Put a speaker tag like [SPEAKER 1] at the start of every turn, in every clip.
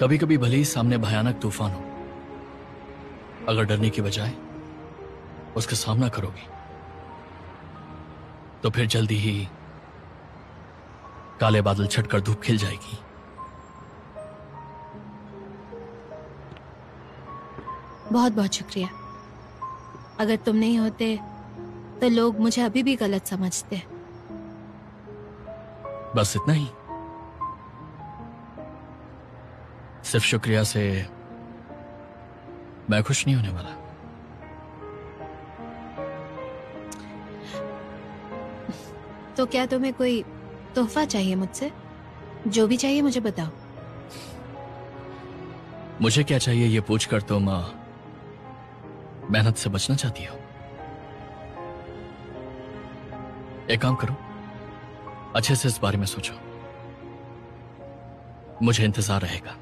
[SPEAKER 1] कभी कभी भले ही सामने भयानक तूफान हो, अगर डरने की बजाय उसका सामना करोगी तो फिर जल्दी ही काले बादल छटकर धूप खिल जाएगी।
[SPEAKER 2] बहुत बहुत शुक्रिया। अगर तुम नहीं होते तो लोग मुझे अभी भी गलत समझते।
[SPEAKER 1] बस इतना ही। सिर्फ शुक्रिया से मैं खुश नहीं होने वाला।
[SPEAKER 2] तो क्या तुम्हें कोई तोहफा चाहिए मुझसे? जो भी चाहिए मुझे बताओ।
[SPEAKER 1] मुझे क्या चाहिए ये पूछकर तुम मेहनत से बचना चाहती हो। एक काम करो, अच्छे से इस बारे में सोचो। मुझे इंतजार रहेगा।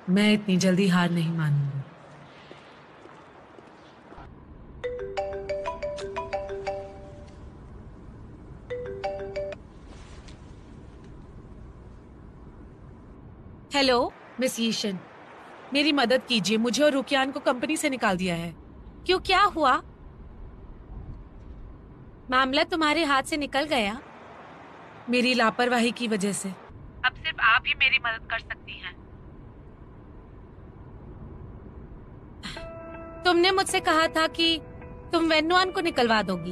[SPEAKER 3] मैं इतनी जल्दी हार नहीं मानूंगी।
[SPEAKER 4] हेलो
[SPEAKER 3] मिस यीशन, मेरी मदद कीजिए। मुझे और रुकियान को कंपनी से निकाल दिया है।
[SPEAKER 4] क्यों, क्या हुआ? मामला तुम्हारे हाथ से निकल गया?
[SPEAKER 3] मेरी लापरवाही की वजह से। अब सिर्फ आप ही मेरी मदद कर सकती हैं।
[SPEAKER 4] तुमने मुझसे कहा था कि तुम वेन्नुआन को निकलवा दोगी।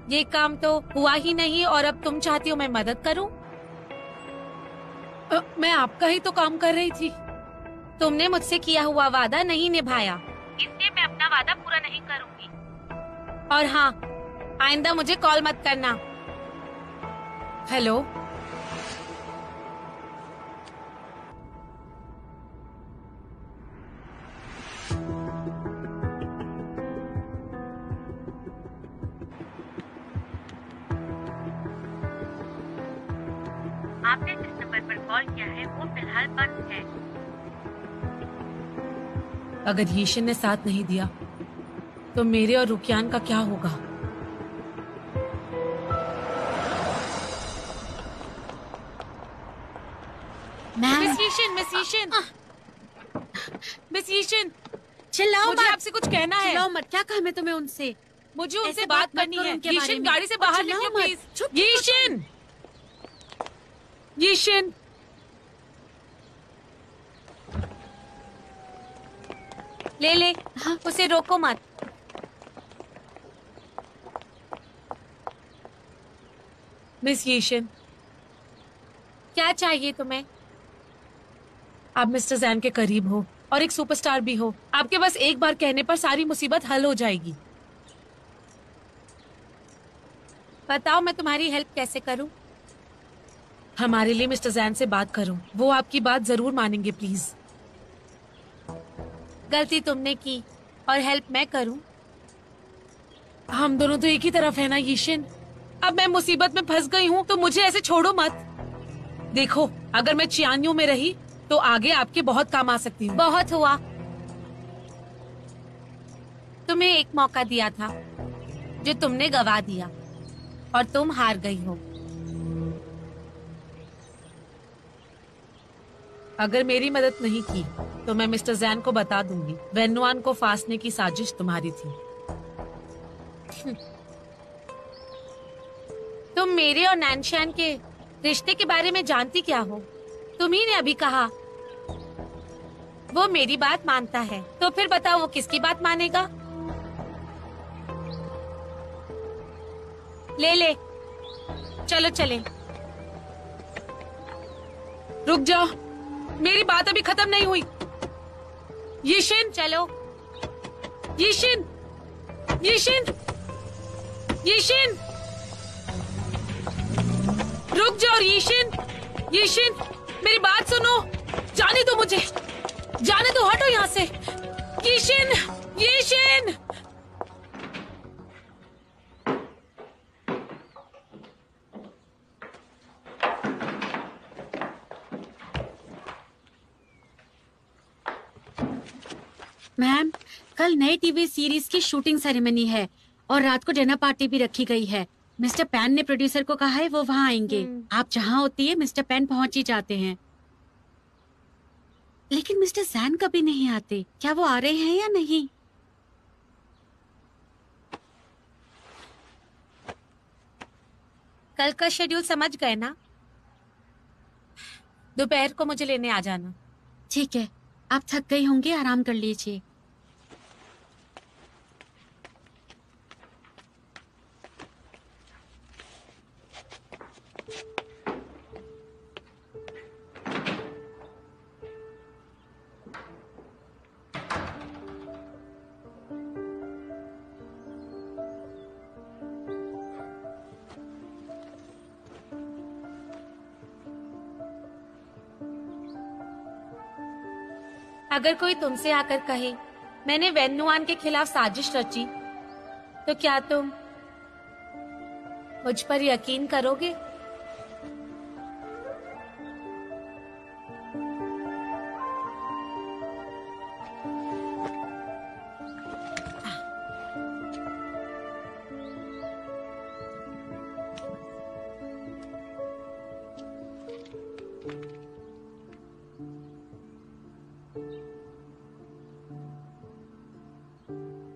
[SPEAKER 4] ये काम तो हुआ ही नहीं और अब तुम चाहती हो मैं मदद करूं?
[SPEAKER 3] मैं आपका ही तो काम कर रही थी।
[SPEAKER 4] तुमने मुझसे किया हुआ वादा नहीं निभाया, इसलिए मैं अपना वादा पूरा नहीं करूंगी। और हाँ, आइंदा मुझे कॉल मत करना।
[SPEAKER 3] हेलो,
[SPEAKER 5] आपने जिस नंबर पर कॉल किया है वो फिलहाल बंद है।
[SPEAKER 3] अगर यीशन ने साथ नहीं दिया तो मेरे और रुकियान का क्या होगा?
[SPEAKER 4] मिस यीशन, मिस यीशन,
[SPEAKER 2] चिल्लाओ
[SPEAKER 4] मुझे
[SPEAKER 2] मत।
[SPEAKER 4] आपसे कुछ कहना है।
[SPEAKER 2] चिल्लाओ मत। क्या कहा मैं तुम्हें उनसे?
[SPEAKER 4] मुझे उनसे
[SPEAKER 2] ऐसे
[SPEAKER 4] बात
[SPEAKER 2] बात मत
[SPEAKER 4] करनी
[SPEAKER 2] करो
[SPEAKER 4] है।
[SPEAKER 2] उनके बारे
[SPEAKER 4] यीशन,
[SPEAKER 2] में।
[SPEAKER 4] गाड़ी से बाहर
[SPEAKER 2] चिल्लाओ
[SPEAKER 4] निकलो
[SPEAKER 2] मत।
[SPEAKER 4] प्लीज।
[SPEAKER 2] चुप।
[SPEAKER 3] यीशन, यीशन,
[SPEAKER 4] ले
[SPEAKER 2] हाँ।
[SPEAKER 4] उसे रोको मत।
[SPEAKER 3] मिस यीशन,
[SPEAKER 4] क्या चाहिए तुम्हें?
[SPEAKER 3] आप मिस्टर जैन के करीब हो और एक सुपरस्टार भी हो। आपके बस एक बार कहने पर सारी मुसीबत हल हो जाएगी।
[SPEAKER 4] बताओ मैं तुम्हारी हेल्प कैसे करूं?
[SPEAKER 3] हमारे लिए मिस्टर जैन से बात करो, वो आपकी बात जरूर मानेंगे। प्लीज।
[SPEAKER 4] गलती तुमने की और हेल्प मैं करूं?
[SPEAKER 3] हम दोनों तो एक ही तरफ है ना यीशन। अब मैं मुसीबत में फंस गई हूँ तो मुझे ऐसे छोड़ो मत। देखो, अगर मैं चियानियों में रही तो आगे आपके बहुत काम आ सकती हूँ।
[SPEAKER 4] बहुत हुआ। तुम्हें एक मौका दिया था जो तुमने गवा दिया और तुम हार गई हो।
[SPEAKER 3] अगर मेरी मदद नहीं की तो मैं मिस्टर जैन को बता दूंगी वेन्नुआन को फांसने की साजिश तुम्हारी थी।
[SPEAKER 4] तुम मेरे और नैनशान के रिश्ते के बारे में जानती क्या हो? तुम्ही ने अभी कहा वो मेरी बात मानता है, तो फिर बताओ वो किसकी बात मानेगा? ले चलो चले।
[SPEAKER 3] रुक जाओ, मेरी बात अभी खत्म नहीं हुई। यीशन,
[SPEAKER 4] चलो।
[SPEAKER 3] यीशन, यीशन, यीशन, रुक जाओ। यीशन, यीशन, मेरी बात सुनो। जाने दो मुझे, जाने दो। हटो यहाँ से। यीशन, यीशन,
[SPEAKER 6] मैम, कल नए टीवी सीरीज की शूटिंग सेरेमनी है और रात को डिनर पार्टी भी रखी गई है। मिस्टर पैन ने प्रोड्यूसर को कहा है वो वहाँ आएंगे। आप जहाँ होती है मिस्टर पैन पहुँच ही जाते हैं। लेकिन मिस्टर जैन कभी नहीं आते। क्या वो आ रहे हैं या नहीं?
[SPEAKER 4] कल का शेड्यूल समझ गए ना? दोपहर को मुझे लेने आ जाना।
[SPEAKER 6] ठीक है, आप थक गई होंगी, आराम कर लीजिए।
[SPEAKER 4] अगर कोई तुमसे आकर कहे मैंने वेन्नुआन के खिलाफ साजिश रची, तो क्या तुम मुझ पर यकीन करोगे?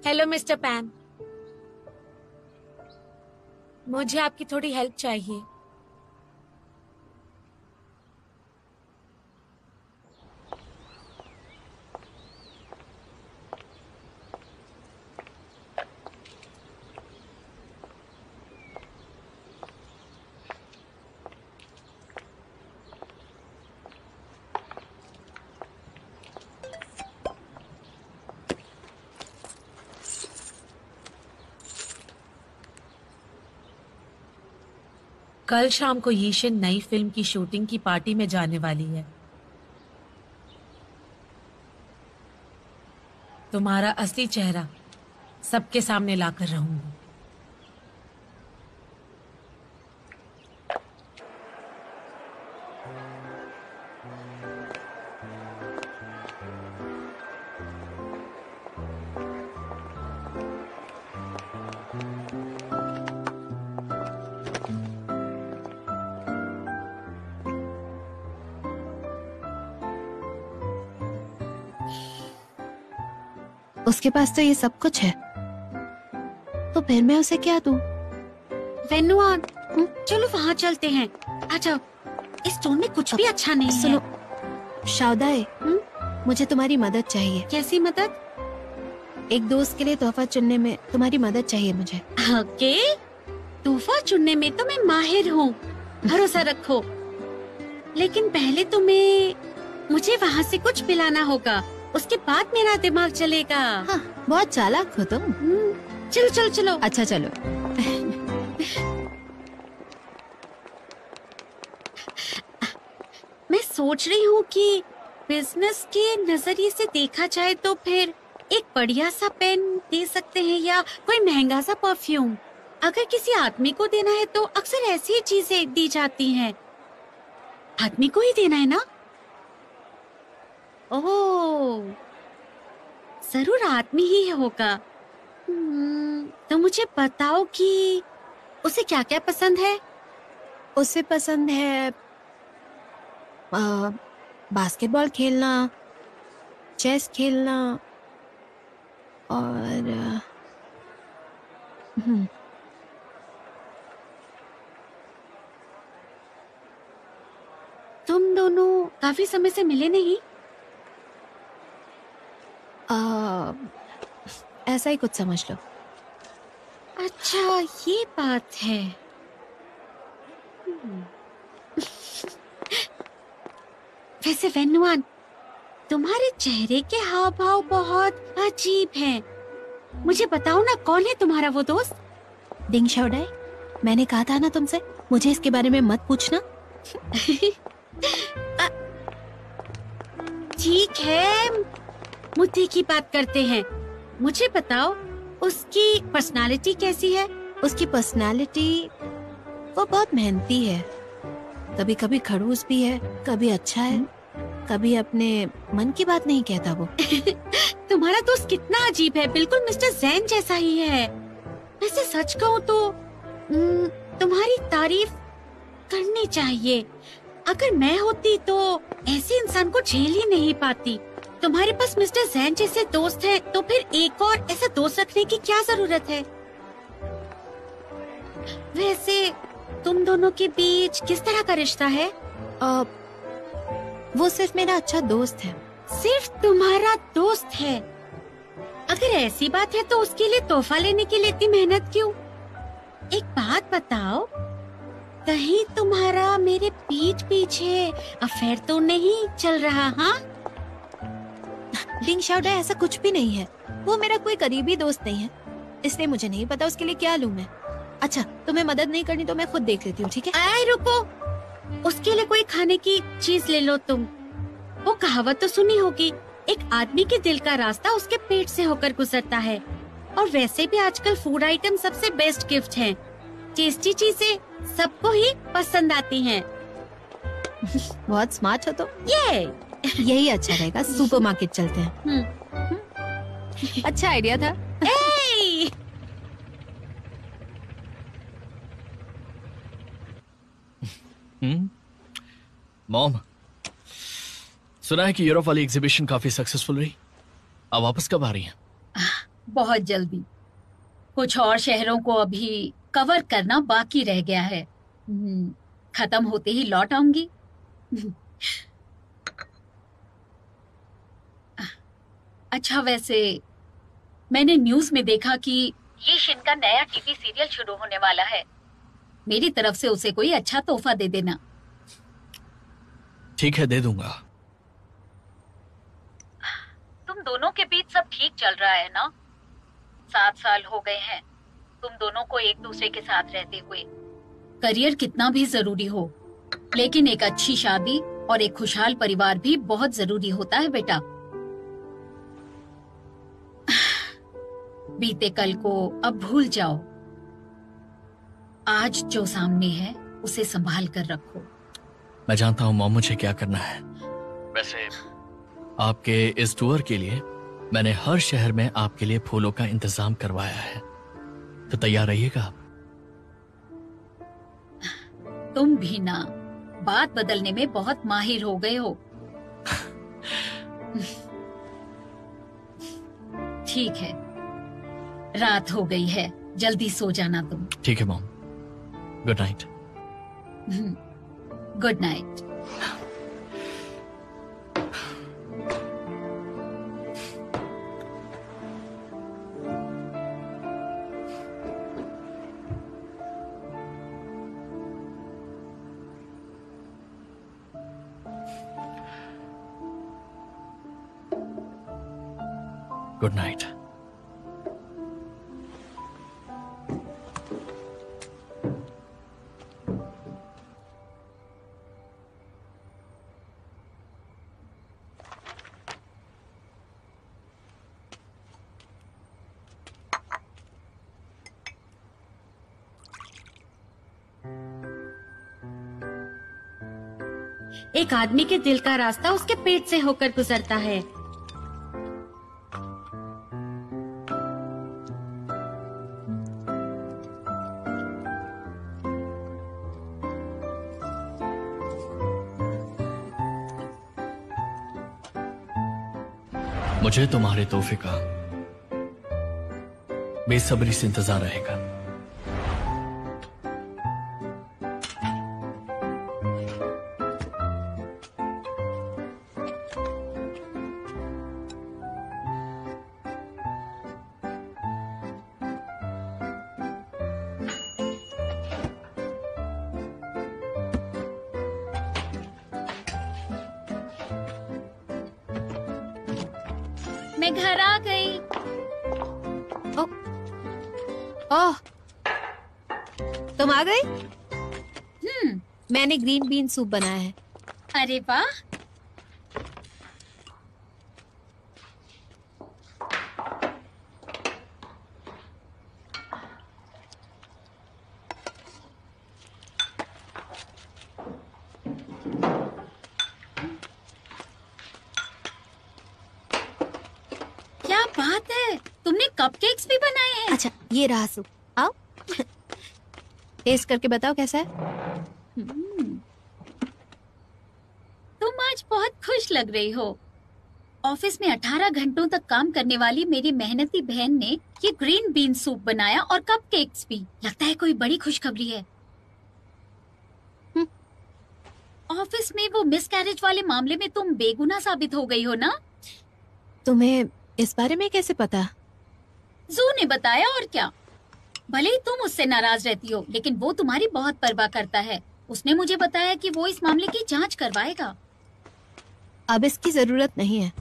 [SPEAKER 4] हेलो मिस्टर पैन, मुझे आपकी थोड़ी हेल्प चाहिए। कल शाम को यीशिन नई फिल्म की शूटिंग की पार्टी में जाने वाली है। तुम्हारा असली चेहरा सबके सामने लाकर रहूंगी।
[SPEAKER 2] उसके पास तो ये सब कुछ है, तो फिर मैं उसे क्या दूं?
[SPEAKER 6] वेन्नुआन, चलो वहाँ चलते हैं। अच्छा, इस टोन में कुछ भी अच्छा नहीं है।
[SPEAKER 2] सुनो शाउदाई, मुझे तुम्हारी मदद चाहिए।
[SPEAKER 6] कैसी मदद?
[SPEAKER 2] एक दोस्त के लिए तोहफा चुनने में तुम्हारी मदद चाहिए मुझे।
[SPEAKER 6] ओके, तोहफा चुनने में तो मैं माहिर हूँ, भरोसा रखो। लेकिन पहले तुम्हें मुझे वहाँ से कुछ पिलाना होगा, उसके बाद मेरा दिमाग चलेगा।
[SPEAKER 2] हाँ, बहुत चालाक हो तुम।
[SPEAKER 6] चलो चलो चलो।
[SPEAKER 2] अच्छा चलो।
[SPEAKER 6] मैं सोच रही हूँ कि बिजनेस के नजरिए से देखा जाए तो फिर एक बढ़िया सा पेन दे सकते हैं या कोई महंगा सा परफ्यूम। अगर किसी आदमी को देना है तो अक्सर ऐसी ही चीजें दी जाती हैं। आदमी को ही देना है ना? ओह, जरूर आदमी ही होगा। तो मुझे बताओ कि उसे क्या क्या पसंद है?
[SPEAKER 2] उसे पसंद है बास्केटबॉल खेलना, चेस खेलना और
[SPEAKER 6] तुम दोनों काफी समय से मिले नहीं?
[SPEAKER 2] ऐसा ही कुछ समझ लो।
[SPEAKER 6] अच्छा, ये बात है। वैसे वेन्नुआन, तुम्हारे चेहरे के हाव भाव बहुत अजीब हैं। मुझे बताओ ना, कौन है तुम्हारा वो दोस्त?
[SPEAKER 2] डिंग शाओडाई, मैंने कहा था ना तुमसे, मुझे इसके बारे में मत पूछना।
[SPEAKER 6] ठीक है, मुद्दे की बात करते हैं। मुझे बताओ, उसकी पर्सनालिटी कैसी है?
[SPEAKER 2] उसकी पर्सनालिटी, वो बहुत मेहनती है। कभी कभी खड़ूस भी है, कभी अच्छा है, कभी अपने मन की बात नहीं कहता वो।
[SPEAKER 6] तुम्हारा दोस्त कितना अजीब है, बिल्कुल मिस्टर जैन जैसा ही है। वैसे सच कहूँ तो तुम्हारी तारीफ करनी चाहिए। अगर मैं होती तो ऐसे इंसान को झेल ही नहीं पाती। तुम्हारे पास मिस्टर जैन जैसे दोस्त है, तो फिर एक और ऐसा दोस्त रखने की क्या जरूरत है? वैसे तुम दोनों के बीच किस तरह का रिश्ता है?
[SPEAKER 2] वो सिर्फ मेरा अच्छा दोस्त है।
[SPEAKER 6] सिर्फ तुम्हारा दोस्त है? अगर ऐसी बात है तो उसके लिए तोहफा लेने के लिए इतनी मेहनत क्यों? एक बात बताओ, कहीं तुम्हारा मेरे पीठ पीछे अफेयर तो नहीं चल रहा? हाँ
[SPEAKER 2] डिंग शाओडे, ऐसा कुछ भी नहीं है। वो मेरा कोई करीबी दोस्त नहीं है, इसलिए मुझे नहीं पता उसके लिए क्या लूं मैं। अच्छा, तुम्हें मदद नहीं करनी तो मैं खुद देख लेती हूँ, ठीक है?
[SPEAKER 6] आए रुको, उसके लिए कोई खाने की चीज ले लो तुम। वो कहावत तो सुनी होगी, एक आदमी के दिल का रास्ता उसके पेट से होकर गुजरता है। और वैसे भी आजकल फूड आइटम सबसे बेस्ट गिफ्ट हैं। टेस्टी चीजें सबको ही पसंद आती हैं।
[SPEAKER 2] बहुत स्मार्ट हो तो।
[SPEAKER 6] ये
[SPEAKER 2] यही अच्छा रहेगा, सुपरमार्केट चलते हैं। अच्छा आइडिया था।
[SPEAKER 6] ए!
[SPEAKER 1] मॉम, सुना है कि यूरोप वाली एग्जीबिशन काफी सक्सेसफुल रही। अब वापस कब आ रही हैं?
[SPEAKER 7] बहुत जल्दी। कुछ और शहरों को अभी कवर करना बाकी रह गया है। खत्म होते ही लौट आऊंगी। अच्छा, वैसे मैंने न्यूज में देखा कि ये शिन का नया टीवी सीरियल शुरू होने वाला है। मेरी तरफ से उसे कोई अच्छा तोहफा दे देना।
[SPEAKER 1] ठीक है, दे दूंगा।
[SPEAKER 7] तुम दोनों के बीच सब ठीक चल रहा है ना? 7 साल हो गए हैं तुम दोनों को एक दूसरे के साथ रहते हुए। करियर कितना भी जरूरी हो, लेकिन एक अच्छी शादी और एक खुशहाल परिवार भी बहुत जरूरी होता है बेटा। बीते कल को अब भूल जाओ। आज जो सामने है उसे संभाल कर रखो।
[SPEAKER 1] मैं जानता हूँ मॉम मुझे क्या करना है। वैसे आपके इस टूर के लिए मैंने हर शहर में आपके लिए फूलों का इंतजाम करवाया है, तो तैयार रहिएगा आप।
[SPEAKER 7] तुम भी ना बात बदलने में बहुत माहिर हो गए हो। ठीक है, रात हो गई है, जल्दी सो जाना तुम।
[SPEAKER 1] ठीक है mom, good night.
[SPEAKER 7] Good night.
[SPEAKER 1] Good night.
[SPEAKER 6] एक आदमी के दिल का रास्ता उसके पेट से होकर गुजरता है।
[SPEAKER 1] मुझे तुम्हारे तोहफे का बेसब्री से इंतजार रहेगा।
[SPEAKER 7] मैं घर आ गई।
[SPEAKER 2] ओह, तुम आ गई? मैंने ग्रीन बीन सूप बनाया है।
[SPEAKER 7] अरे वाह,
[SPEAKER 6] तुमने कपकेक्स भी बनाए हैं?
[SPEAKER 2] अच्छा ये रहा सूप, आओ टेस्ट करके बताओ कैसा है।
[SPEAKER 6] तुम आज बहुत खुश लग रही हो। ऑफिस में 18 घंटों तक काम करने वाली मेरी मेहनती बहन ने ये ग्रीन बीन सूप बनाया और कपकेक्स भी। लगता है कोई बड़ी खुशखबरी है। ऑफिस में वो मिसकैरेज वाले मामले में तुम बेगुनाह साबित हो गई हो ना?
[SPEAKER 2] तुम्हें इस बारे में कैसे पता?
[SPEAKER 6] जू ने बताया, और क्या। भले ही तुम उससे नाराज रहती हो, लेकिन वो तुम्हारी बहुत परवाह करता है। उसने मुझे बताया कि वो इस मामले की जांच करवाएगा।
[SPEAKER 2] अब इसकी जरूरत नहीं है।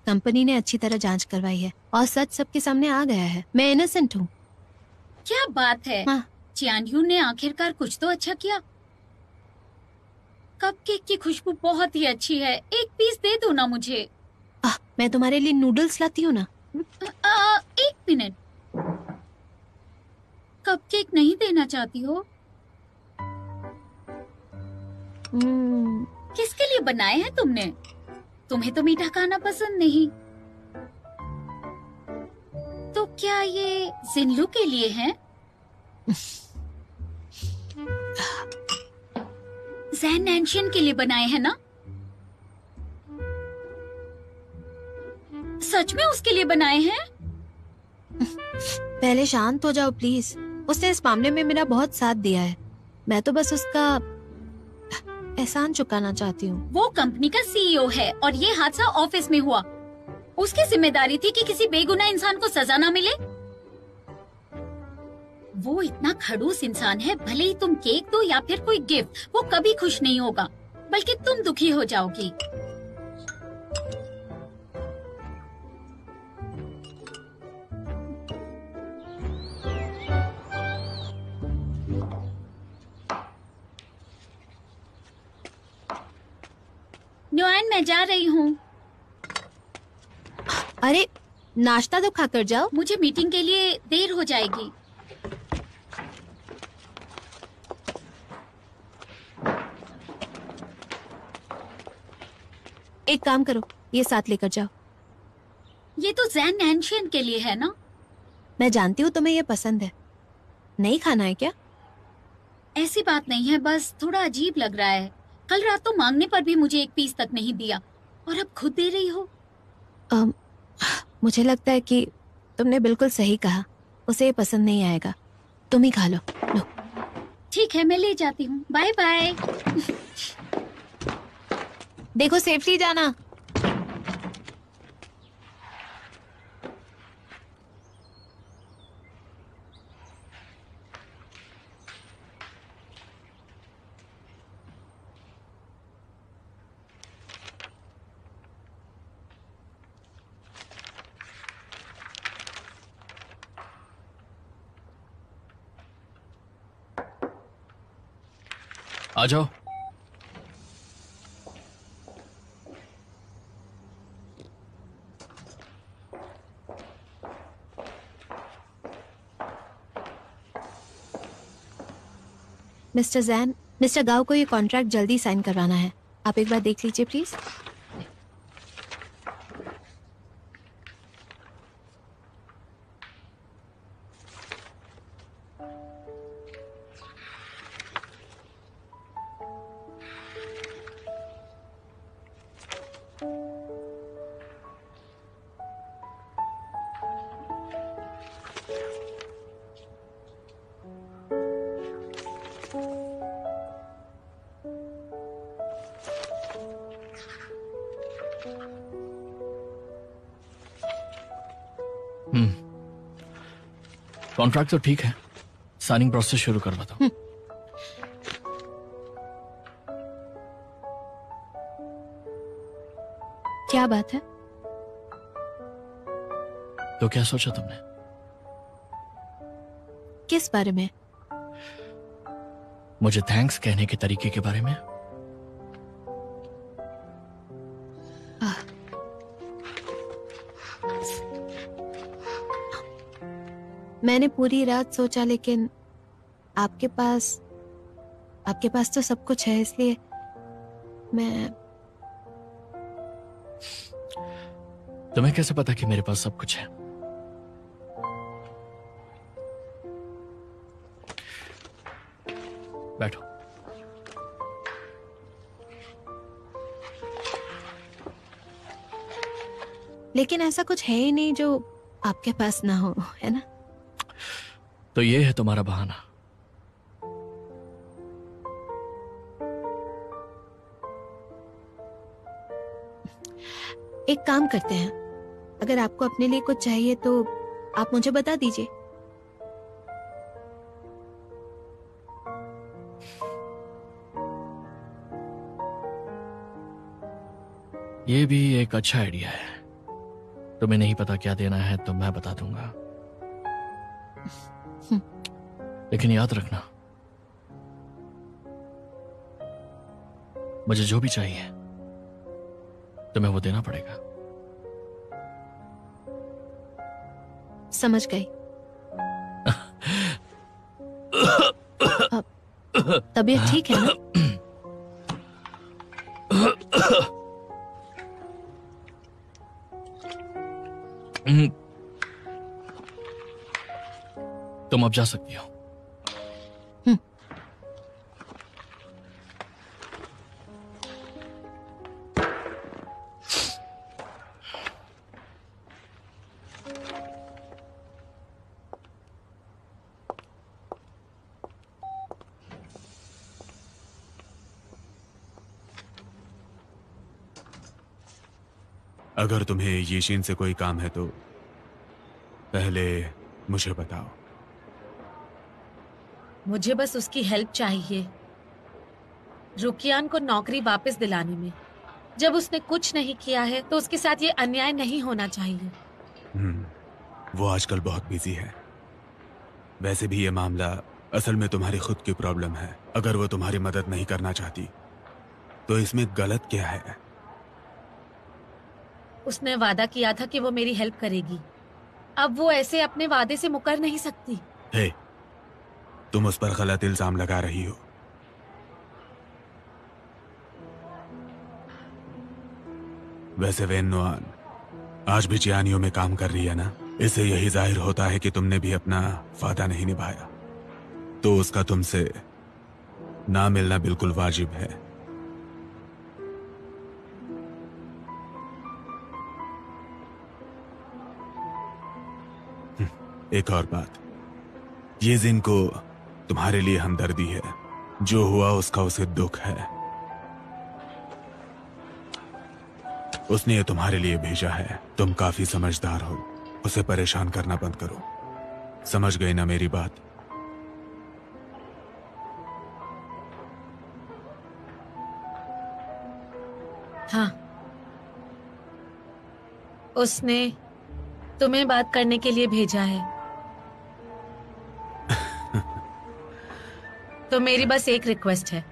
[SPEAKER 2] कंपनी ने अच्छी तरह जांच करवाई है और सच सबके सामने आ गया है। मैं इनोसेंट हूँ।
[SPEAKER 6] क्या बात है।
[SPEAKER 2] हाँ।
[SPEAKER 6] चियानयू ने आखिरकार कुछ तो अच्छा किया। कपकेक की खुशबू बहुत ही अच्छी है। एक पीस दे दो ना मुझे।
[SPEAKER 2] मैं तुम्हारे लिए नूडल्स लाती हूँ ना।
[SPEAKER 6] एक मिनट। कपकेक नहीं देना चाहती हो? किसके लिए बनाए हैं तुमने? तुम्हें तो मीठा खाना पसंद नहीं। तो क्या ये जिनलू के लिए हैं? जैन नैन्शियन के लिए बनाए हैं ना? सच में उसके लिए बनाए हैं?
[SPEAKER 2] पहले शांत हो जाओ प्लीज। उसने इस मामले में मेरा बहुत साथ दिया है। मैं तो बस उसका एहसान चुकाना चाहती हूँ।
[SPEAKER 6] वो कंपनी का सीईओ है और ये हादसा ऑफिस में हुआ। उसकी जिम्मेदारी थी कि किसी बेगुनाह इंसान को सजा ना मिले। वो इतना खड़ूस इंसान है, भले ही तुम केक दो या फिर कोई गिफ्ट, वो कभी खुश नहीं होगा, बल्कि तुम दुखी हो जाओगी। न्यूआन, मैं जा रही हूँ।
[SPEAKER 2] अरे नाश्ता तो खाकर जाओ।
[SPEAKER 6] मुझे मीटिंग के लिए देर हो जाएगी।
[SPEAKER 2] एक काम करो, ये साथ लेकर जाओ।
[SPEAKER 6] ये तो जैन नैन्शियन के लिए है ना?
[SPEAKER 2] मैं जानती हूँ तुम्हें ये पसंद है। नहीं खाना है क्या?
[SPEAKER 6] ऐसी बात नहीं है, बस थोड़ा अजीब लग रहा है। कल रात तो मांगने पर भी मुझे एक पीस तक नहीं दिया और अब खुद दे रही हो।
[SPEAKER 2] मुझे लगता है कि तुमने बिल्कुल सही कहा। उसे ये पसंद नहीं आएगा। तुम ही खा लो। लो।
[SPEAKER 6] ठीक है, मैं ले जाती हूँ। Bye bye.
[SPEAKER 2] देखो सेफली जाना।
[SPEAKER 1] आ जाओ।
[SPEAKER 2] मिस्टर जैन, मिस्टर गाओ को ये कॉन्ट्रैक्ट जल्दी साइन करवाना है। आप एक बार देख लीजिए प्लीज।
[SPEAKER 1] कॉन्ट्रैक्ट तो ठीक है, साइनिंग प्रोसेस शुरू करवा दो।
[SPEAKER 2] क्या बात है?
[SPEAKER 1] तो क्या सोचा तुमने?
[SPEAKER 2] किस बारे में?
[SPEAKER 1] मुझे थैंक्स कहने के तरीके के बारे में।
[SPEAKER 2] मैंने पूरी रात सोचा, लेकिन आपके पास तो सब कुछ है, इसलिए मैं।
[SPEAKER 1] तुम्हें कैसे पता कि मेरे पास सब कुछ है? बैठो।
[SPEAKER 2] लेकिन ऐसा कुछ है ही नहीं जो आपके पास ना हो, है ना?
[SPEAKER 1] तो ये है तुम्हारा बहाना।
[SPEAKER 2] एक काम करते हैं, अगर आपको अपने लिए कुछ चाहिए तो आप मुझे बता दीजिए।
[SPEAKER 1] ये भी एक अच्छा आइडिया है। तुम्हें नहीं पता क्या देना है तो मैं बता दूंगा, लेकिन याद रखना, मुझे जो भी चाहिए तुम्हें वो देना पड़ेगा।
[SPEAKER 2] समझ गई। तबीयत ठीक है ना?
[SPEAKER 1] तुम अब जा सकती हो।
[SPEAKER 8] अगर तुम्हें यीशिन से कोई काम है तो पहले मुझे बताओ।
[SPEAKER 3] मुझे बस उसकी हेल्प चाहिए रुकियान को नौकरी वापस दिलाने में। जब उसने कुछ नहीं किया है तो उसके साथ ये अन्याय नहीं होना चाहिए।
[SPEAKER 8] वो आजकल बहुत बिजी है। वैसे भी ये मामला असल में तुम्हारी खुद की प्रॉब्लम है। अगर वो तुम्हारी मदद नहीं करना चाहती तो इसमें गलत क्या है?
[SPEAKER 3] उसने वादा किया था कि वो मेरी हेल्प करेगी। अब वो ऐसे अपने वादे से मुकर नहीं सकती।
[SPEAKER 8] हे, तुम उस पर गलत इल्जाम लगा रही हो। वैसे वेन नुआन आज भी जियानियों में काम कर रही है ना? इससे यही जाहिर होता है कि तुमने भी अपना वादा नहीं निभाया, तो उसका तुमसे ना मिलना बिल्कुल वाजिब है। एक और बात, ये जिन को तुम्हारे लिए हमदर्दी है। जो हुआ उसका उसे दुख है। उसने ये तुम्हारे लिए भेजा है। तुम काफी समझदार हो, उसे परेशान करना बंद करो। समझ गई ना मेरी बात?
[SPEAKER 3] हाँ, उसने तुम्हें बात करने के लिए भेजा है। तो मेरी बस एक रिक्वेस्ट है।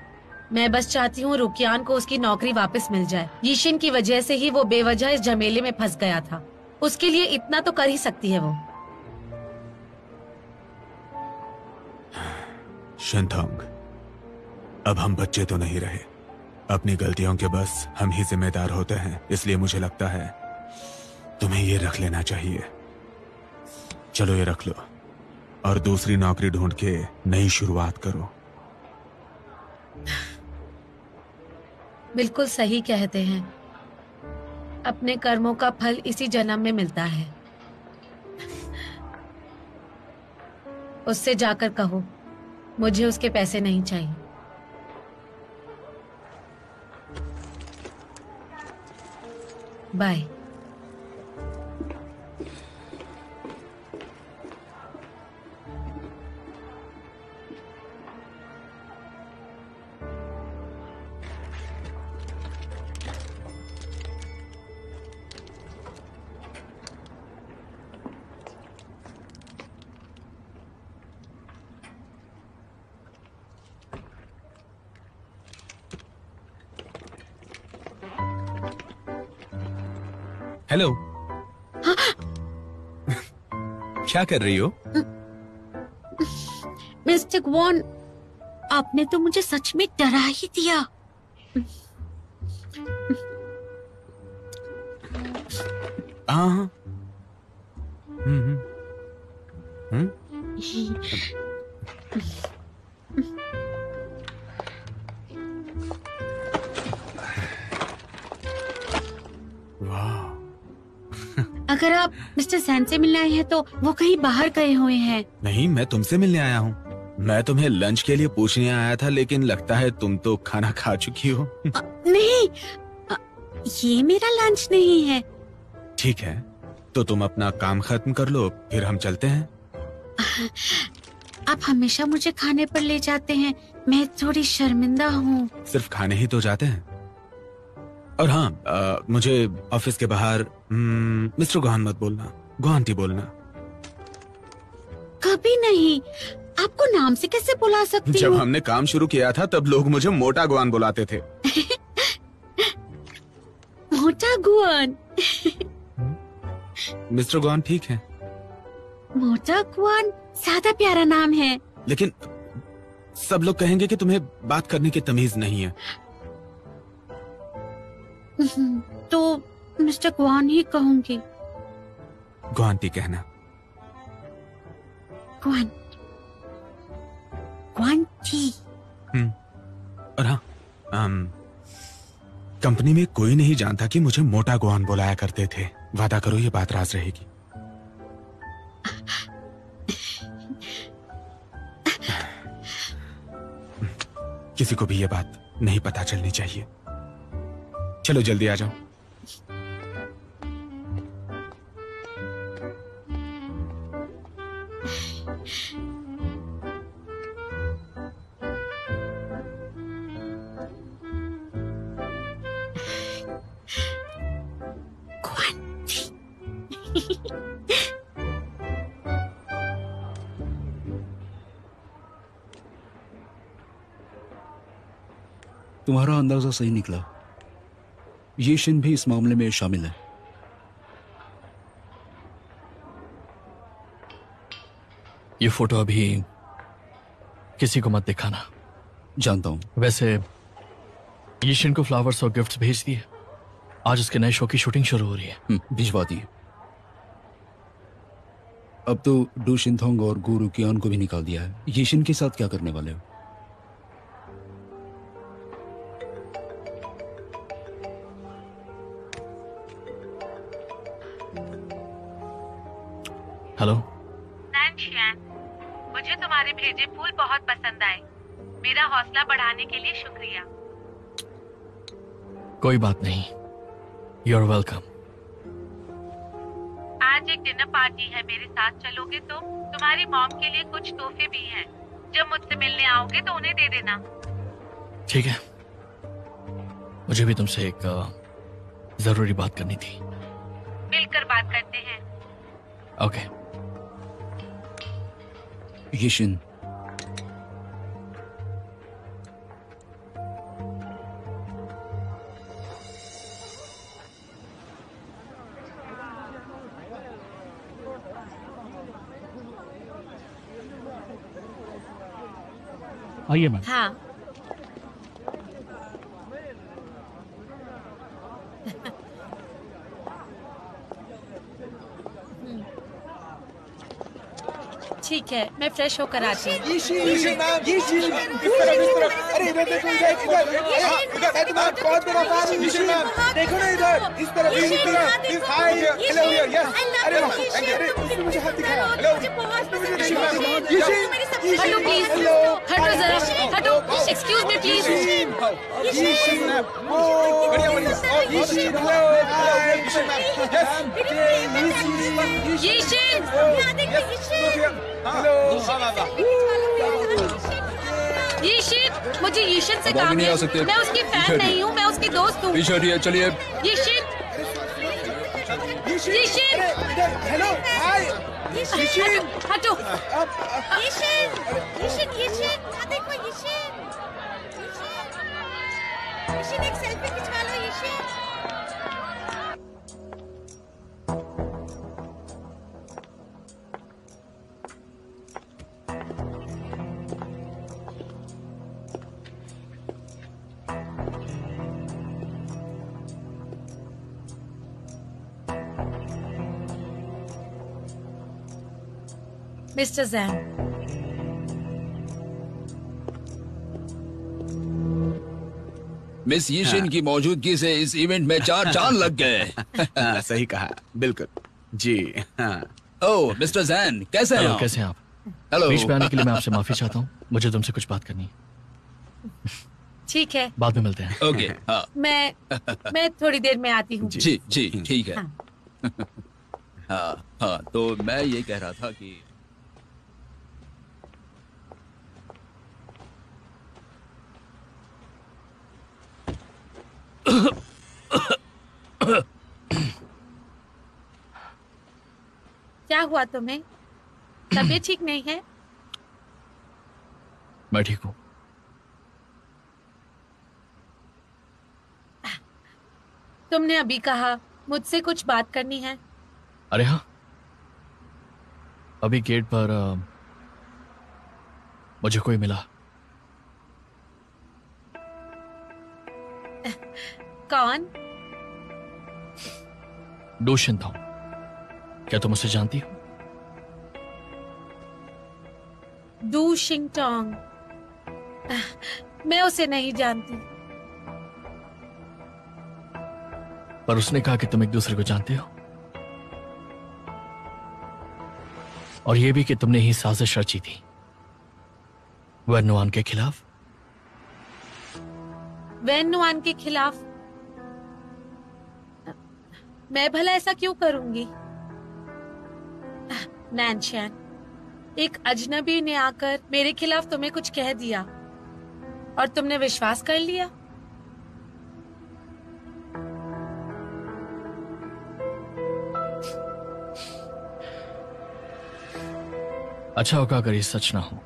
[SPEAKER 3] मैं बस चाहती हूँ रुकियान को उसकी नौकरी वापस मिल जाए। यीशिन की वजह से ही वो बेवजह इस झमेले में फंस गया था। उसके लिए इतना तो कर ही सकती है वो।
[SPEAKER 8] शिनथोंग, अब हम बच्चे तो नहीं रहे। अपनी गलतियों के बस हम ही जिम्मेदार होते हैं। इसलिए मुझे लगता है तुम्हें ये रख लेना चाहिए। चलो ये रख लो और दूसरी नौकरी ढूंढ के नई शुरुआत करो।
[SPEAKER 3] बिल्कुल सही कहते हैं, अपने कर्मों का फल इसी जन्म में मिलता है। उससे जाकर कहो मुझे उसके पैसे नहीं चाहिए। बाय।
[SPEAKER 9] हेलो। क्या कर रही हो?
[SPEAKER 6] मिस्टर वॉन, आपने तो मुझे सच में डरा ही दिया।
[SPEAKER 8] हाँ। वाह।
[SPEAKER 6] अगर आप मिस्टर सैन से मिलने आए हैं तो वो कहीं बाहर गए हुए हैं।
[SPEAKER 8] नहीं, मैं तुमसे मिलने आया हूँ। मैं तुम्हें लंच के लिए पूछने आया था, लेकिन लगता है तुम तो खाना खा चुकी हो।
[SPEAKER 6] नहीं, ये मेरा लंच नहीं है।
[SPEAKER 8] ठीक है, तो तुम अपना काम खत्म कर लो, फिर हम चलते हैं।
[SPEAKER 6] आप हमेशा मुझे खाने पर ले जाते हैं, मैं थोड़ी शर्मिंदा हूँ।
[SPEAKER 8] सिर्फ खाने ही तो जाते हैं। और हाँ, मुझे ऑफिस के बाहर मिस्टर गोहान मत बोलना, गोहांटी बोलना।
[SPEAKER 6] कभी नहीं, आपको नाम से कैसे बुला सकती
[SPEAKER 8] जब
[SPEAKER 6] हूँ?
[SPEAKER 8] हमने काम शुरू किया था तब लोग मुझे मोटा गोहान बुलाते थे।
[SPEAKER 6] मोटा गुआन।
[SPEAKER 8] मिस्टर गोहान ठीक है,
[SPEAKER 6] मोटा गुआन ज्यादा प्यारा नाम है।
[SPEAKER 8] लेकिन सब लोग कहेंगे कि तुम्हें बात करने की तमीज नहीं है।
[SPEAKER 6] तो मिस्टर गुआन ही कहूंगी।
[SPEAKER 8] गोहांटी कहना।
[SPEAKER 6] गुआन, गुआंटी।
[SPEAKER 8] और हाँ, कंपनी में कोई नहीं जानता कि मुझे मोटा गोहान बुलाया करते थे। वादा करो ये बात राज रहेगी। किसी को भी ये बात नहीं पता चलनी चाहिए। चलो जल्दी आ जाओ।
[SPEAKER 10] तुम्हारा अंदाजा सही निकला, ये शिन भी इस मामले में शामिल है।
[SPEAKER 1] ये फोटो अभी किसी को मत दिखाना।
[SPEAKER 10] जानता हूं।
[SPEAKER 1] वैसे यीशिन को फ्लावर्स और गिफ्ट्स भेज दिए। आज उसके नए शो की शूटिंग शुरू हो रही है।
[SPEAKER 10] भिजवा दिए। अब तो डू शिनथोंग और गुरु कियान को भी निकाल दिया है। यीशिन के साथ क्या करने वाले हो?
[SPEAKER 1] हेलो
[SPEAKER 5] नैनशियान, मुझे तुम्हारे भेजे फूल बहुत पसंद आए। मेरा हौसला बढ़ाने के लिए शुक्रिया।
[SPEAKER 1] कोई बात नहीं, यू आर वेलकम।
[SPEAKER 5] आज एक डिनर पार्टी है, मेरे साथ चलोगे तो? तुम्हारी मॉम के लिए कुछ तोहफे भी हैं। जब मुझसे मिलने आओगे तो उन्हें दे देना।
[SPEAKER 1] ठीक है, मुझे भी तुमसे एक जरूरी बात करनी थी।
[SPEAKER 5] मिलकर बात करते हैं।
[SPEAKER 1] ओके।
[SPEAKER 10] यीशिन,
[SPEAKER 11] आइए मैम।
[SPEAKER 4] हाँ। ठीक है, मैं फ्रेश होकर आती हूँ।
[SPEAKER 12] देखो ना इधर, इस तरफ, इस तरफ। हाय, हेलो, यस। अरे मुझे हाथ दिखाया। हेलो,
[SPEAKER 4] हटो प्लीज, हटो जरा, हटो। Excuse me please. यीशिन, यीशिन, मुझे यीशिन से काम है। मैं उसकी फैन नहीं हूँ, मैं उसकी दोस्त हूँ।
[SPEAKER 10] चलिए।
[SPEAKER 4] यीशिन, यीशिन,
[SPEAKER 12] हेलो, हाय,
[SPEAKER 4] यीशिन, हटो।
[SPEAKER 6] यीशिन, यीशिन, यीशिन, देखो यीशिन, यीशिन एक सेल्फी खिंचवा लो यीशिन।
[SPEAKER 4] मिस्टर जैन,
[SPEAKER 10] मिस यीशिन की मौजूदगी से इस इवेंट में 4 चांद लग गए।
[SPEAKER 8] हाँ, सही कहा, बिल्कुल जी। हाँ।
[SPEAKER 10] ओह मिस्टर जैन, कैसे हैं
[SPEAKER 1] हेलो,
[SPEAKER 10] आप?
[SPEAKER 1] कैसे हैं आप?
[SPEAKER 10] हेलो।
[SPEAKER 1] बीच में आने के लिए मैं आपसे माफी चाहता हूँ, मुझे तुमसे कुछ बात करनी है।
[SPEAKER 4] ठीक है,
[SPEAKER 1] बाद में मिलते हैं।
[SPEAKER 10] ओके। हाँ
[SPEAKER 4] मैं थोड़ी देर में आती हूँ।
[SPEAKER 10] जी जी ठीक है।
[SPEAKER 4] हाँ।
[SPEAKER 10] हाँ हाँ, तो मैं ये कह रहा था कि
[SPEAKER 4] क्या हुआ तुम्हें? तबीयत ठीक नहीं है?
[SPEAKER 1] मैं ठीक हूँ।
[SPEAKER 4] तुमने अभी कहा मुझसे कुछ बात करनी है।
[SPEAKER 1] अरे हाँ, अभी गेट पर मुझे कोई मिला।
[SPEAKER 4] कौन?
[SPEAKER 1] डू शिनथोंग, क्या तुम उसे जानती हो?
[SPEAKER 4] डू शिंगटोंग? मैं उसे नहीं जानती।
[SPEAKER 1] पर उसने कहा कि तुम एक दूसरे को जानते हो, और यह भी कि तुमने ही साजिश रची थी वैन नुआन के खिलाफ।
[SPEAKER 4] वैन नुआन के खिलाफ? मैं भला ऐसा क्यों करूंगी? नैनशैन, एक अजनबी ने आकर मेरे खिलाफ तुम्हें कुछ कह दिया और तुमने विश्वास कर लिया।
[SPEAKER 1] अच्छा होगा अगर ये सच ना हो।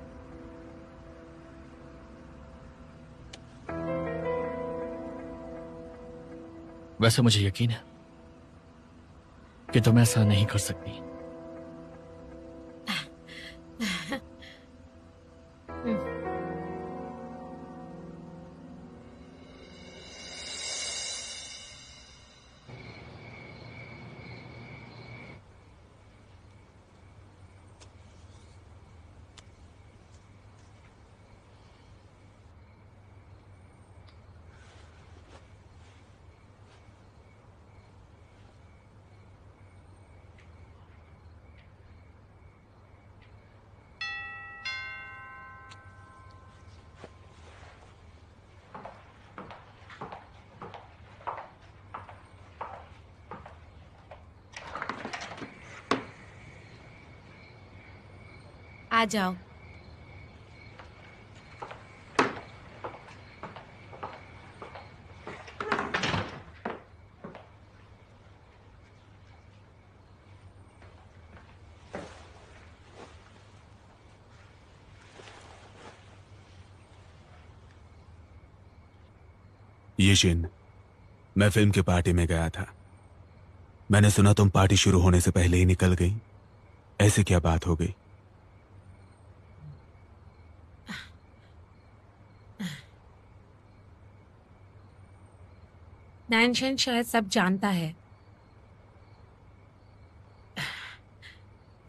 [SPEAKER 1] वैसे मुझे यकीन है कि तुम ऐसा नहीं कर सकती।
[SPEAKER 4] आ जाओ।
[SPEAKER 8] यीशिन, मैं फिल्म की पार्टी में गया था। मैंने सुना तुम पार्टी शुरू होने से पहले ही निकल गई। ऐसी क्या बात हो गई?
[SPEAKER 4] नैनशैन शायद सब जानता है।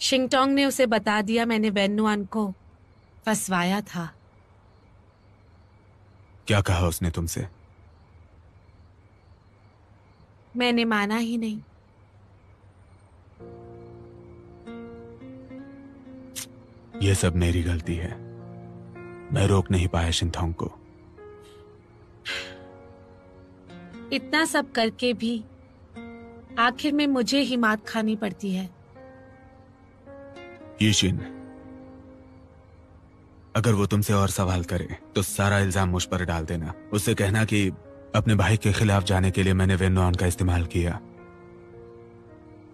[SPEAKER 4] शिंगटोंग ने उसे बता दिया मैंने वैन नुआन को फंसवाया था।
[SPEAKER 8] क्या कहा उसने तुमसे?
[SPEAKER 4] मैंने माना ही नहीं।
[SPEAKER 8] यह सब मेरी गलती है। मैं रोक नहीं पाया शिंथोंग को।
[SPEAKER 4] इतना सब करके भी आखिर में मुझे ही मात खानी पड़ती है।
[SPEAKER 8] यीशिन, अगर वो तुमसे और सवाल करे तो सारा इल्जाम मुझ पर डाल देना। उससे कहना कि अपने भाई के खिलाफ जाने के लिए मैंने वैन नुआन का इस्तेमाल किया।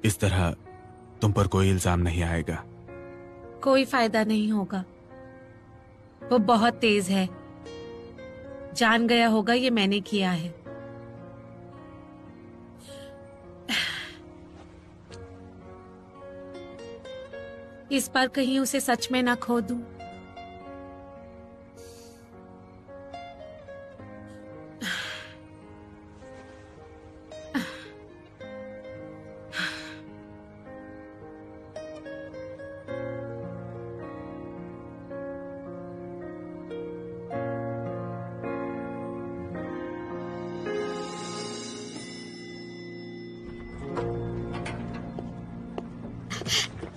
[SPEAKER 8] इस तरह तुम पर कोई इल्जाम नहीं आएगा।
[SPEAKER 4] कोई फायदा नहीं होगा। वो बहुत तेज है। जान गया होगा ये मैंने किया है। इस बार कहीं उसे सच में ना खो दूं।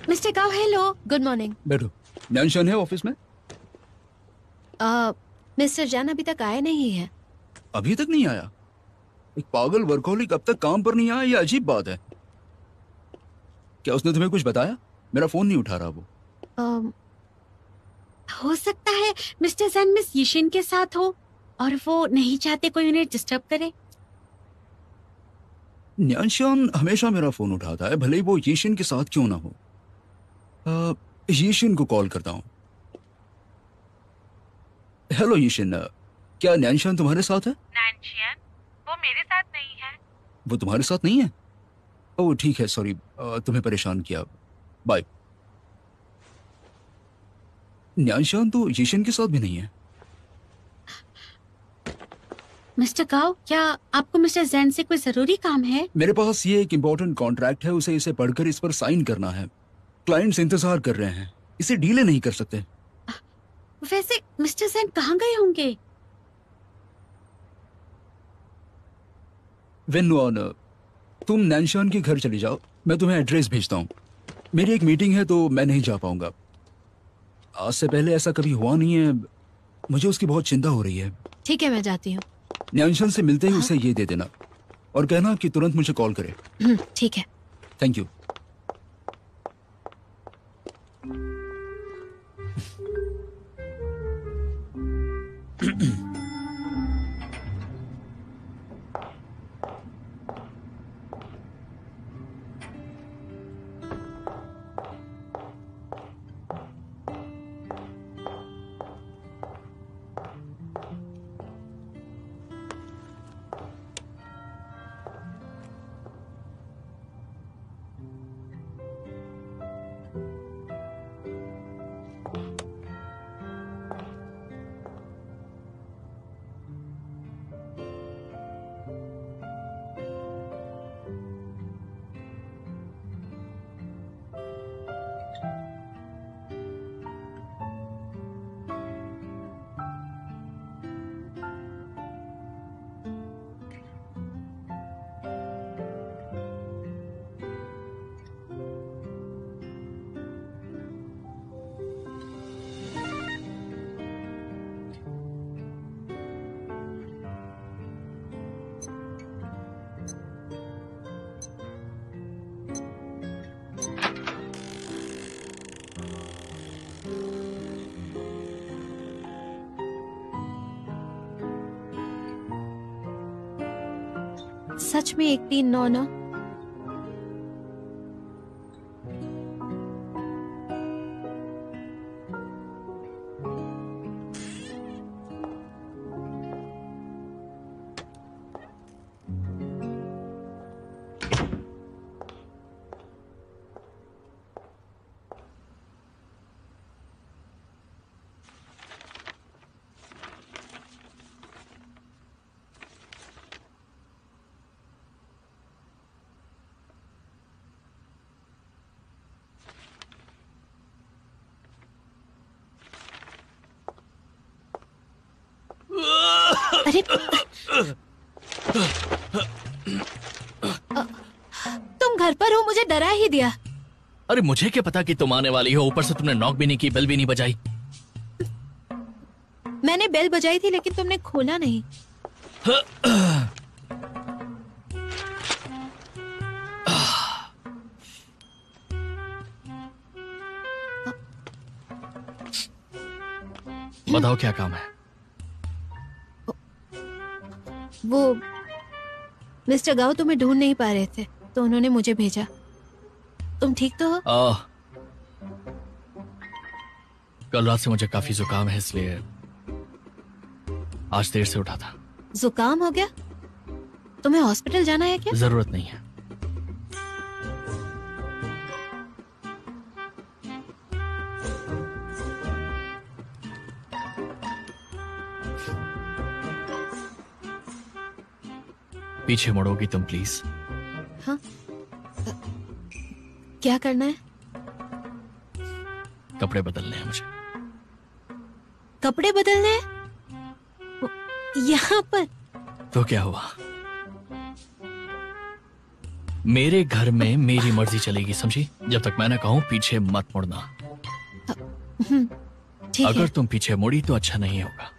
[SPEAKER 6] मिस्टर गाओ, हेलो।
[SPEAKER 2] Good morning.
[SPEAKER 10] बैठो। नैनशान है ऑफिस में?
[SPEAKER 2] मिस्टर जैन अभी तक आए नहीं है।
[SPEAKER 10] अभी तक नहीं आया? एक पागल वर्कहोलिक अब तक काम पर नहीं आया, ये अजीब बात है। क्या उसने तुम्हें कुछ बताया? मेरा फोन नहीं उठा रहा वो।
[SPEAKER 6] हो सकता है मिस्टर जैन मिस यिशिन के साथ हो और वो नहीं चाहते कोई उन्हें डिस्टर्ब करे।
[SPEAKER 10] न्यानशान हमेशा मेरा फोन उठाता है, भले ही वो यिशिन के साथ क्यों ना हो। यिशिन को कॉल करता हूँ। हेलो यिशिन, क्या न्यानशान तुम्हारे साथ है?
[SPEAKER 5] नैनशियन, वो मेरे साथ नहीं है।
[SPEAKER 10] वो तुम्हारे साथ नहीं है? ओह ठीक है, सॉरी तुम्हें परेशान किया। बाय। न्यानशान तो यिशिन के साथ भी नहीं है।
[SPEAKER 6] मिस्टर गाओ, क्या आपको मिस्टर जैन से कोई जरूरी काम है?
[SPEAKER 10] मेरे पास ये एक इम्पोर्टेंट कॉन्ट्रैक्ट है, उसे इसे पढ़कर इस पर साइन करना है। क्लाइंट्स इंतजार कर रहे हैं, इसे डीले नहीं कर सकते।
[SPEAKER 6] वैसे मिस्टर जैन कहाँ गए होंगे?
[SPEAKER 10] वेन्नुआन, तुम नैनशान के घर चली जाओ, मैं तुम्हें एड्रेस भेजता हूँ। मेरी एक मीटिंग है तो मैं नहीं जा पाऊंगा। आज से पहले ऐसा कभी हुआ नहीं है, मुझे उसकी बहुत चिंता हो रही है।
[SPEAKER 2] ठीक है, मैं जाती हूँ।
[SPEAKER 10] न्यानशान से मिलते ही उसे ये दे देना और कहना कि तुरंत मुझे कॉल करे।
[SPEAKER 2] ठीक है।
[SPEAKER 10] Thank you.
[SPEAKER 2] सच में 1399 ना? अरे तुम घर पर हो, मुझे डरा ही दिया।
[SPEAKER 1] अरे मुझे क्या पता कि तुम आने वाली हो, ऊपर से तुमने नॉक भी नहीं की, बेल भी नहीं बजाई।
[SPEAKER 2] मैंने बेल बजाई थी लेकिन तुमने खोला नहीं।
[SPEAKER 1] बताओ क्या काम है?
[SPEAKER 2] वो मिस्टर गाओ तुम्हें ढूंढ नहीं पा रहे थे तो उन्होंने मुझे भेजा। तुम ठीक तो हो?
[SPEAKER 1] कल रात से मुझे काफी जुकाम है, इसलिए आज देर से उठा था।
[SPEAKER 2] जुकाम हो गया? तुम्हें हॉस्पिटल जाना है क्या?
[SPEAKER 1] जरूरत नहीं है। पीछे मुड़ोगी तुम प्लीज?
[SPEAKER 2] हाँ, क्या करना है?
[SPEAKER 1] कपड़े बदलने हैं मुझे।
[SPEAKER 2] कपड़े बदलने हैं? यहाँ पर?
[SPEAKER 1] तो क्या हुआ? मेरे घर में मेरी मर्जी चलेगी, समझी? जब तक मैं ना कहूँ पीछे मत मुड़ना।
[SPEAKER 2] ठीक है।
[SPEAKER 1] अगर तुम पीछे मुड़ी तो अच्छा नहीं होगा।